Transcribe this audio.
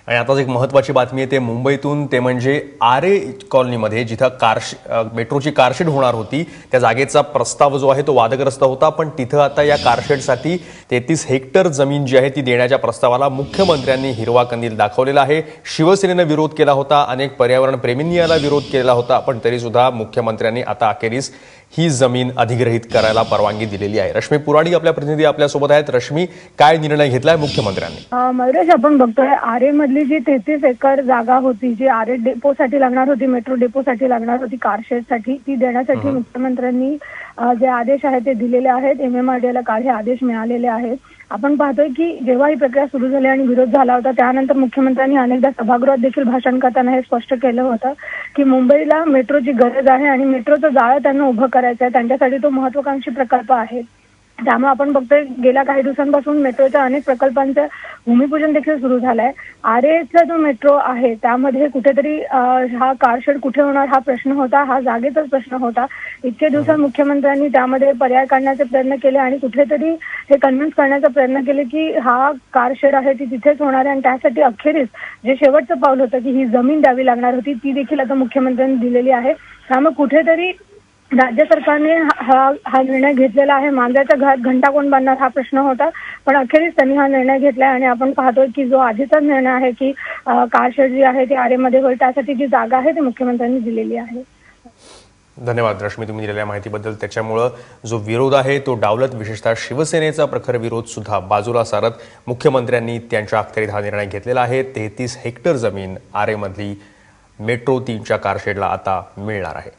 आणि आताच एक महत्त्वाची बातमी येते मुंबईतून, ते म्हणजे आरे कॉलनीमध्ये जिथं मेट्रोची कारशेड होणार होती त्या जागेचा प्रस्ताव जो आहे तो वादग्रस्त होता। पण तिथं आता या कारशेडसाठी 33 हेक्टर जमीन जी आहे ती देण्याच्या प्रस्तावाला मुख्यमंत्र्यांनी हिरवा कंदील दाखवलेला आहे। शिवसेनेने विरोध केला होता, अनेक पर्यावरण प्रेमींनी याला विरोध केला होता, पण तरी सुद्धा मुख्यमंत्र्यांनी आता अखेरीस ही जमीन अधिग्रहित करायला परवानगी दिलेली आहे। रश्मी पुराणी आपल्या प्रतिनिधी आपल्या सोबत आहेत। रश्मी, काय निर्णय घेतलाय मुख्यमंत्र्यांनी? मयुरेश, आपण बघतोय आरे मधली जी 33 एकर जागा होती, जी आरे डेपोसाठी लागणार होती, मेट्रो डेपोसाठी लागणार होती, कारशेडसाठी, ती देण्यासाठी मुख्यमंत्र्यांनी जे आदेश आहेत ते दिलेले आहेत। MMRDA काल हे आदेश मिळालेले आहेत। आपण पाहतोय की जेव्हा ही प्रक्रिया सुरू झाली आणि विरोध झाला होता त्यानंतर मुख्यमंत्र्यांनी अनेकदा सभागृहात देखील भाषण करताना हे स्पष्ट केलं होतं की मुंबईला मेट्रोची गरज आहे आणि मेट्रोचं जाळं त्यांना उभं करायचं आहे, त्यांच्यासाठी तो महत्वाकांक्षी प्रकल्प आहे। त्यामुळे आपण बघतोय गेल्या काही दिवसांपासून मेट्रोच्या अनेक प्रकल्पांचं भूमिपूजन देखील सुरू झालंय। आरेचा जो मेट्रो आहे त्यामध्ये कुठेतरी हा कारशेड कुठे होणार हा प्रश्न होता, हा जागेचाच प्रश्न होता। इतके दिवसात मुख्यमंत्र्यांनी त्यामध्ये पर्याय काढण्याचे प्रयत्न केले आणि कुठेतरी हे कन्व्हिन्स करण्याचा प्रयत्न केले की हा कारशेड आहे ती तिथेच होणार आहे आणि त्यासाठी अखेरीस जे शेवटचं पाऊल होतं की ही जमीन द्यावी लागणार होती ती देखील आता मुख्यमंत्र्यांनी दिलेली आहे। त्यामुळे कुठेतरी राज्य सरकारने हा निर्णय घेतलेला आहे। मांजराच्या घरात घंटा कोण बांधणार हा प्रश्न होता, पण अखेरीस त्यांनी हा निर्णय घेतलाय आणि आपण पाहतोय की जो आधीचा निर्णय आहे की कारशेड जी आहे ती आरेमध्ये होईल त्यासाठी जी जागा आहे ती मुख्यमंत्र्यांनी दिलेली आहे। धन्यवाद रश्मी, तुम्ही दिलेल्या माहितीबद्दल। त्याच्यामुळे जो विरोध आहे तो डावलत, विशेषतः शिवसेनेचा प्रखर विरोध सुद्धा बाजूला सारत मुख्यमंत्र्यांनी त्यांच्या अखत्यारीत हा निर्णय घेतलेला आहे। 33 हेक्टर जमीन आरेमधली मेट्रो 3च्या कारशेडला आता मिळणार आहे।